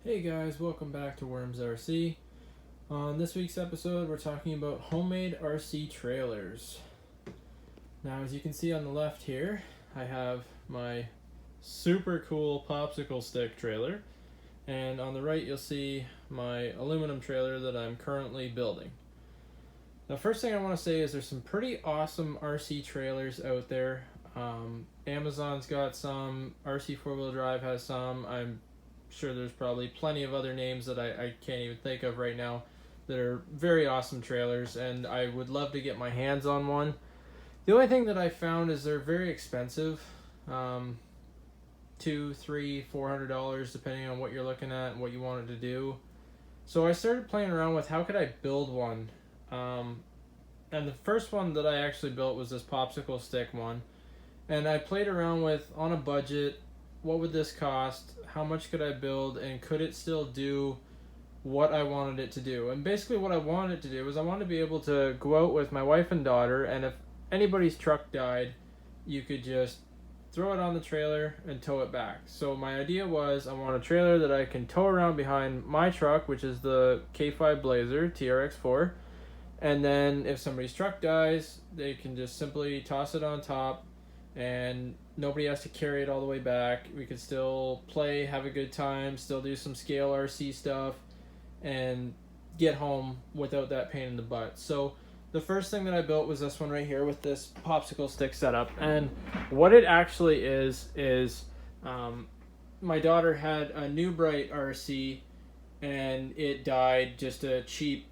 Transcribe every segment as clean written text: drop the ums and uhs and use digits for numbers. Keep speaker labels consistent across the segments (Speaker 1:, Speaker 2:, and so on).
Speaker 1: Hey guys, welcome back to Worms RC. On this week's episode, we're talking about homemade RC trailers. Now, as you can see on the left here, I have my super cool popsicle stick trailer, and on the right you'll see my aluminum trailer that I'm currently building. Now, first thing I want to say is there's some pretty awesome RC trailers out there. Amazon's got some, RC 4-wheel drive has some. I'm sure there's probably plenty of other names that I can't even think of right now that are very awesome trailers, and I would love to get my hands on one. The only thing that I found is they're very expensive, $200, $300, $400 depending on what you're looking at and what you want it to do. So I started playing around with how could I build one, and the first one that I actually built was this popsicle stick one, and I played around with, on a budget, what would this cost, how much could I build, and could it still do what I wanted it to do. And basically what I wanted it to do was I wanted to be able to go out with my wife and daughter, and if anybody's truck died, you could just throw it on the trailer and tow it back. So my idea was I want a trailer that I can tow around behind my truck, which is the K5 Blazer TRX4, and then if somebody's truck dies, they can just simply toss it on top and nobody has to carry it all the way back. We could still play, have a good time, still do some scale RC stuff, and get home without that pain in the butt. So the first thing that I built was this one right here with this popsicle stick setup. And what it actually is my daughter had a New Bright RC and it died, just a cheap,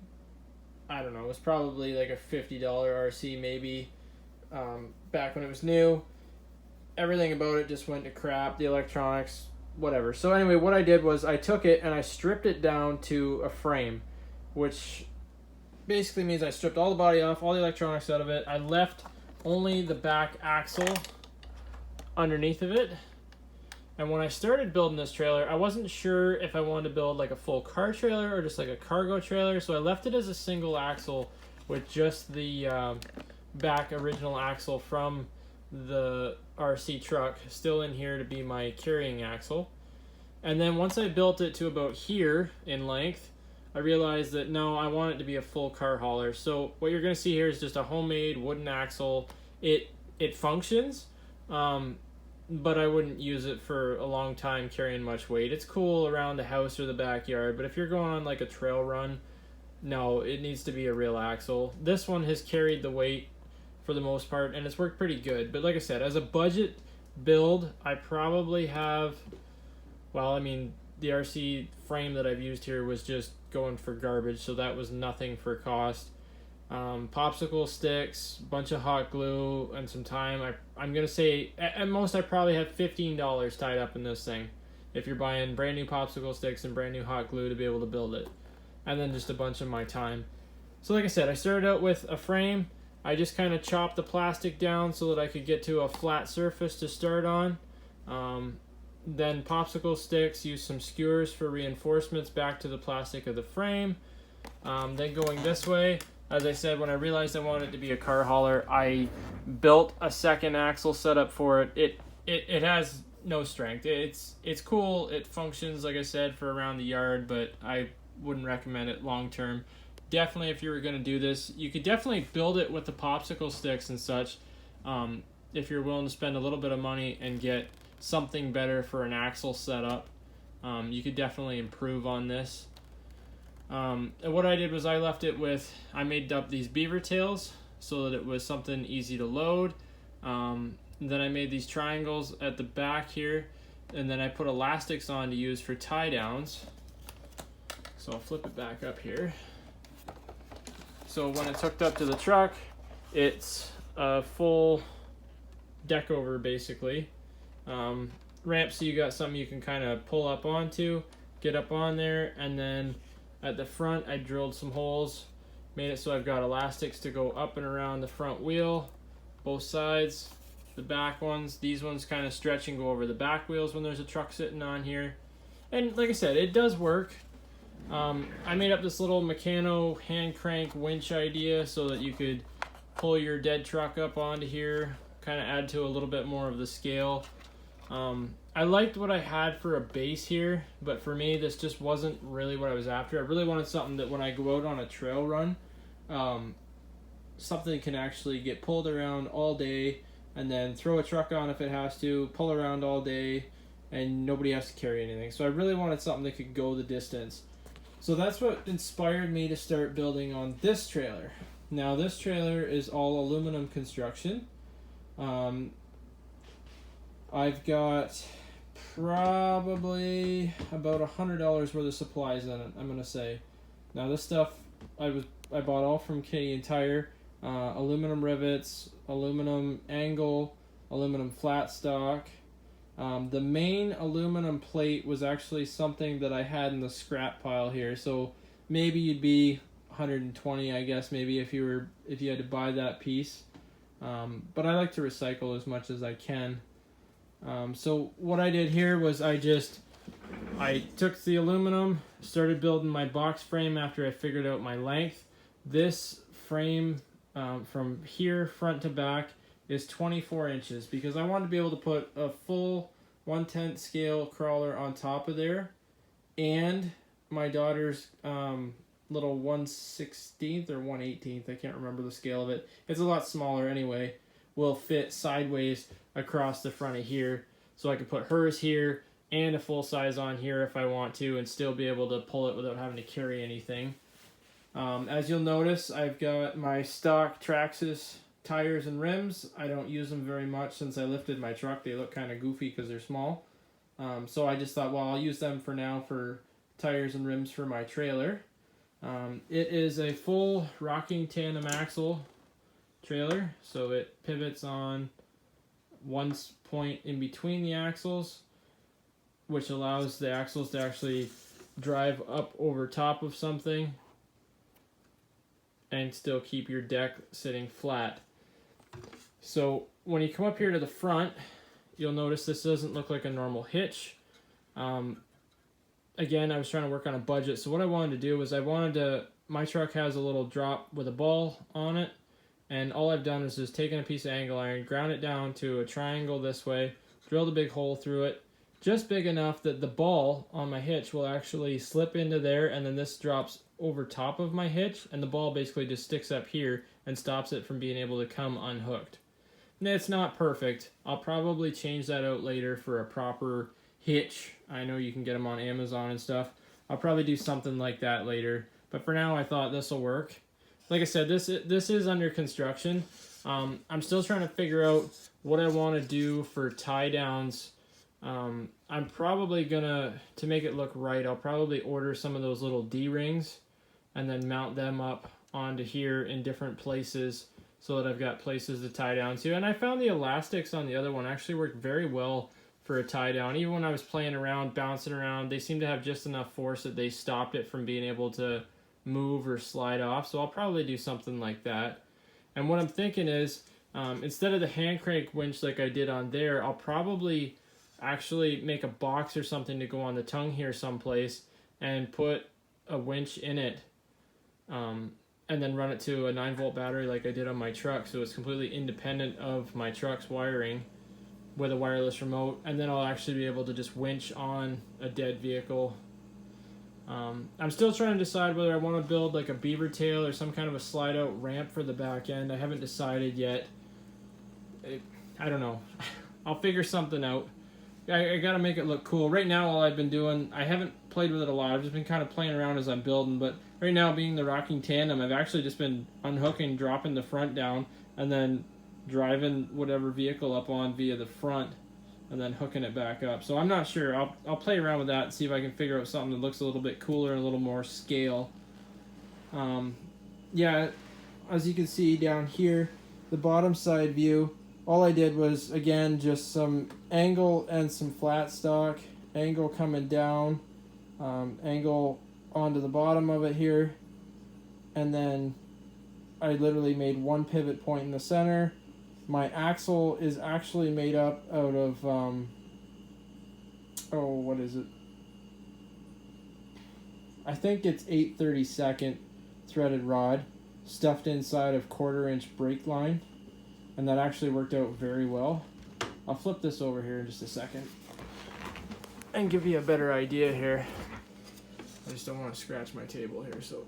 Speaker 1: I don't know, it was probably like a $50 RC maybe, back when it was new. Everything about it just went to crap, the electronics, whatever. So anyway, what I did was I took it and I stripped it down to a frame, which basically means I stripped all the body off, all the electronics out of it. I left only the back axle underneath of it. And when I started building this trailer, I wasn't sure if I wanted to build like a full car trailer or just like a cargo trailer. So I left it as a single axle with just the back original axle from the RC truck still in here to be my carrying axle. And then once I built it to about here in length, I realized that no, I want it to be a full car hauler. So what you're going to see here is just a homemade wooden axle. It functions, but I wouldn't use it for a long time carrying much weight. It's cool around the house or the backyard, but if you're going on like a trail run, no, it needs to be a real axle. This one has carried the weight for the most part, and it's worked pretty good. But like I said, as a budget build, I probably have, well, I mean, the RC frame that I've used here was just going for garbage, so that was nothing for cost. Popsicle sticks, bunch of hot glue, and some time. I'm going to say, at most, I probably have $15 tied up in this thing, if you're buying brand new popsicle sticks and brand new hot glue to be able to build it. And then just a bunch of my time. So like I said, I started out with a frame. I just kind of chopped the plastic down so that I could get to a flat surface to start on. Then popsicle sticks, use some skewers for reinforcements back to the plastic of the frame. Then going this way, as I said, when I realized I wanted it to be a car hauler, I built a second axle setup for it. It has no strength. It's cool. It functions, like I said, for around the yard, but I wouldn't recommend it long term. Definitely, if you were going to do this, you could definitely build it with the popsicle sticks and such, if you're willing to spend a little bit of money and get something better for an axle setup. You could definitely improve on this. And what I did was I made up these beaver tails so that it was something easy to load. Then I made these triangles at the back here, and then I put elastics on to use for tie downs. So I'll flip it back up here. So when it's hooked up to the truck, it's a full deck over basically. Ramp, so you got something you can kind of pull up onto, get up on there, and then at the front I drilled some holes, made it so I've got elastics to go up and around the front wheel, both sides. The back ones, these ones kind of stretch and go over the back wheels when there's a truck sitting on here. And like I said, it does work. I made up this little Meccano hand crank winch idea so that you could pull your dead truck up onto here, kind of add to a little bit more of the scale. I liked what I had for a base here, but for me, this just wasn't really what I was after. I really wanted something that when I go out on a trail run, something can actually get pulled around all day, and then throw a truck on if it has to, pull around all day, and nobody has to carry anything. So I really wanted something that could go the distance. So that's what inspired me to start building on this trailer. Now this trailer is all aluminum construction. I've got probably about $100 worth of supplies in it, I'm gonna say. Now this stuff I bought all from Canadian Tire. Aluminum rivets, aluminum angle, aluminum flat stock. The main aluminum plate was actually something that I had in the scrap pile here, so maybe you'd be 120, I guess, maybe if you had to buy that piece. But I like to recycle as much as I can. So what I did here was I took the aluminum, started building my box frame after I figured out my length. This frame from here front to back is 24 inches because I wanted to be able to put a full 1/10 scale crawler on top of there, and my daughter's little 1/16 or 1/18, I can't remember the scale of it. It's a lot smaller anyway, will fit sideways across the front of here, so I could put hers here and a full size on here if I want to and still be able to pull it without having to carry anything. As you'll notice, I've got my stock Traxxas tires and rims. I don't use them very much since I lifted my truck. They look kind of goofy because they're small. So I just thought, well, I'll use them for now for tires and rims for my trailer. It is a full rocking tandem axle trailer, so it pivots on one point in between the axles, which allows the axles to actually drive up over top of something and still keep your deck sitting flat. So when you come up here to the front, you'll notice this doesn't look like a normal hitch. Again, I was trying to work on a budget, so what I wanted to do was my truck has a little drop with a ball on it, and all I've done is just taken a piece of angle iron, ground it down to a triangle this way, drilled a big hole through it, just big enough that the ball on my hitch will actually slip into there, and then this drops over top of my hitch, and the ball basically just sticks up here and stops it from being able to come unhooked. And it's not perfect. I'll probably change that out later for a proper hitch. I know you can get them on Amazon and stuff. I'll probably do something like that later. But for now, I thought this will work. Like I said, this is under construction. I'm still trying to figure out what I want to do for tie downs. I'm probably gonna, to make it look right, I'll probably order some of those little D-rings and then mount them up onto here in different places so that I've got places to tie down to. And I found the elastics on the other one actually worked very well for a tie down. Even when I was playing around, bouncing around, they seemed to have just enough force that they stopped it from being able to move or slide off. So I'll probably do something like that. And what I'm thinking is, instead of the hand crank winch like I did on there, I'll probably actually make a box or something to go on the tongue here someplace and put a winch in it, and then run it to a 9-volt battery like I did on my truck, so it's completely independent of my truck's wiring with a wireless remote, and then I'll actually be able to just winch on a dead vehicle. I'm still trying to decide whether I want to build like a beaver tail or some kind of a slide out ramp for the back end. I haven't decided yet. I don't know. I'll figure something out. I gotta make it look cool. Right now, all I've been doing, I haven't played with it a lot. I've just been kind of playing around as I'm building, but right now, being the rocking tandem, I've actually just been unhooking, dropping the front down, and then driving whatever vehicle up on via the front, and then hooking it back up. So I'm not sure. I'll play around with that and see if I can figure out something that looks a little bit cooler and a little more scale. Yeah, as you can see down here, the bottom side view, all I did was, again, just some angle and some flat stock. Angle coming down, angle onto the bottom of it here, and then I literally made one pivot point in the center. My axle is actually made up out of, what is it? I think it's 8/32 threaded rod stuffed inside of 1/4 inch brake line. And that actually worked out very well. I'll flip this over here in just a second. and give you a better idea here. I just don't want to scratch my table here, so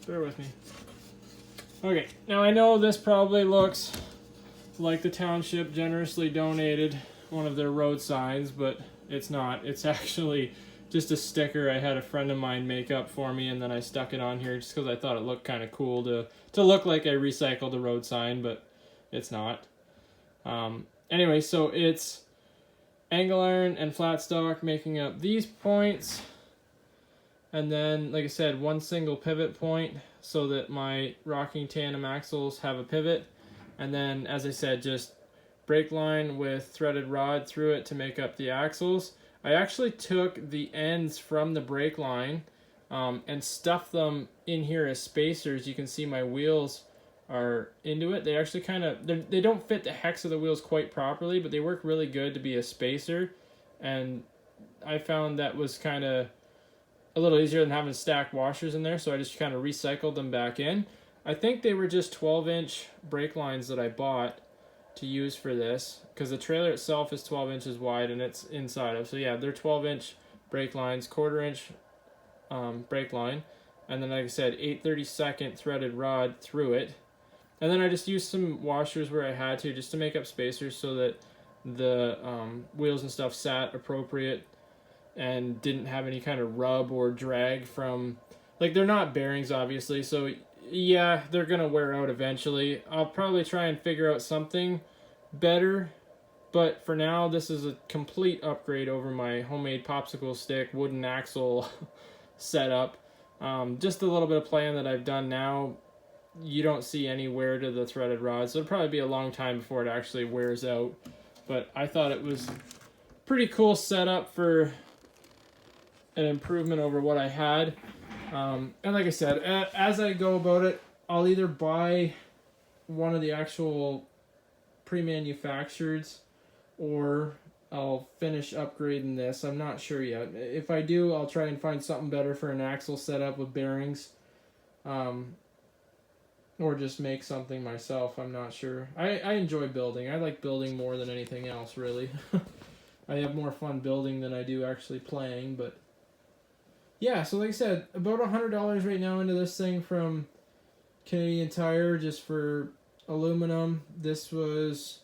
Speaker 1: bear with me. Okay, now I know this probably looks like the township generously donated one of their road signs, but it's not. It's actually just a sticker I had a friend of mine make up for me, and then I stuck it on here just because I thought it looked kind of cool to look like I recycled a road sign, but it's not. Anyway, so it's angle iron and flat stock making up these points, and then, like I said, one single pivot point so that my rocking tandem axles have a pivot, and then, as I said, just brake line with threaded rod through it to make up the axles. I actually took the ends from the brake line and stuffed them in here as spacers. You can see my wheels are into it. They actually kind of, they don't fit the hex of the wheels quite properly, but they work really good to be a spacer, and I found that was kind of a little easier than having stacked washers in there, so I just kind of recycled them back in. I think they were just 12-inch brake lines that I bought to use for this, because the trailer itself is 12 inches wide and it's inside of, so yeah, they're 12-inch brake lines, quarter-inch brake line, and then, like I said, 8/32 threaded rod through it. And then I just used some washers where I had to, just to make up spacers so that the wheels and stuff sat appropriate and didn't have any kind of rub or drag from, like, they're not bearings obviously, so yeah, they're gonna wear out eventually. I'll probably try and figure out something better, but for now this is a complete upgrade over my homemade popsicle stick wooden axle setup. Just a little bit of playing that I've done now. You don't see any wear to the threaded rod, so it'll probably be a long time before it actually wears out, but I thought it was pretty cool setup for an improvement over what I had. And like I said, as I go about it, I'll either buy one of the actual pre-manufactureds or I'll finish upgrading this. I'm not sure yet. If I do, I'll try and find something better for an axle setup with bearings, or just make something myself. I'm not sure. I enjoy building. I like building more than anything else, really. I have more fun building than I do actually playing, but yeah, so like I said, about $100 right now into this thing from Canadian Tire just for aluminum. This was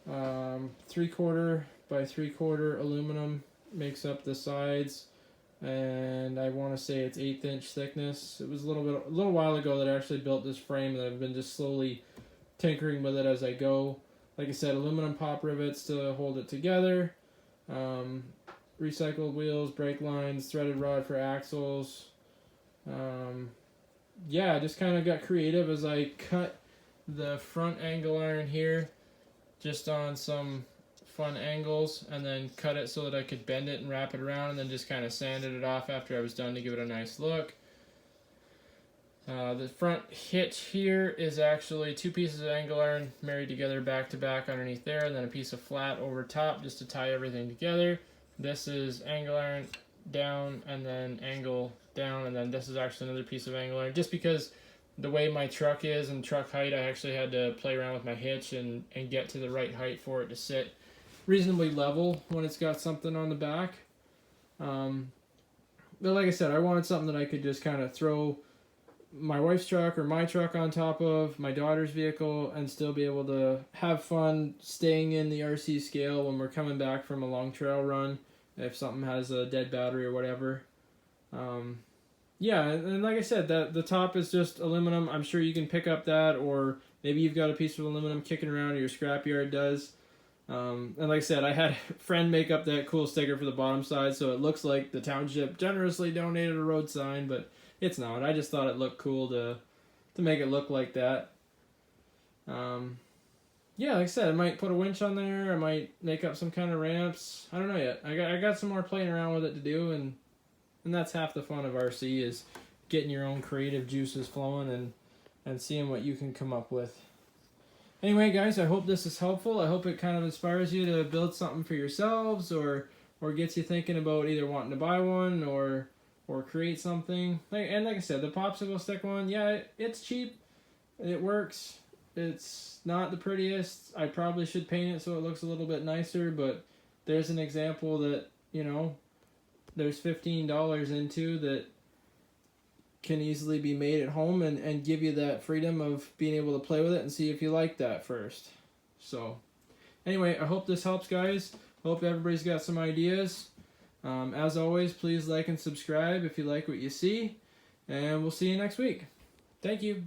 Speaker 1: 3/4 by 3/4 aluminum, makes up the sides, and I want to say it's 1/8 inch thickness. It was a little while ago that I actually built this frame, and I've been just slowly tinkering with it as I go. Like I said, aluminum pop rivets to hold it together. Recycled wheels, brake lines, threaded rod for axles. Yeah, I just kind of got creative as I cut the front angle iron here just on some fun angles, and then cut it so that I could bend it and wrap it around, and then just kind of sanded it off after I was done to give it a nice look. The front hitch here is actually 2 pieces of angle iron married together back to back underneath there, and then a piece of flat over top just to tie everything together. This is angle iron down and then angle down, and then this is actually another piece of angle iron. Just because the way my truck is and truck height, I actually had to play around with my hitch and get to the right height for it to sit reasonably level when it's got something on the back. But like I said, I wanted something that I could just kind of throw my wife's truck or my truck on top of my daughter's vehicle and still be able to have fun staying in the RC scale when we're coming back from a long trail run, if something has a dead battery or whatever. Yeah, and like I said, that the top is just aluminum. I'm sure you can pick up that, or maybe you've got a piece of aluminum kicking around, or your scrapyard does. And like I said, I had a friend make up that cool sticker for the bottom side, so it looks like the township generously donated a road sign, but it's not. I just thought it looked cool to make it look like that. Yeah, like I said, I might put a winch on there. I might make up some kind of ramps. I don't know yet. I got some more playing around with it to do, and that's half the fun of RC, is getting your own creative juices flowing and seeing what you can come up with. Anyway, guys, I hope this is helpful. I hope it kind of inspires you to build something for yourselves, or gets you thinking about either wanting to buy one or create something. And like I said, the popsicle stick one, yeah, it's cheap. It works. It's not the prettiest. I probably should paint it so it looks a little bit nicer, but there's an example that, you know, there's $15 into that can easily be made at home and give you that freedom of being able to play with it and see if you like that first. So anyway, I hope this helps, guys. Hope everybody's got some ideas. As always, please like and subscribe if you like what you see, and we'll see you next week. Thank you.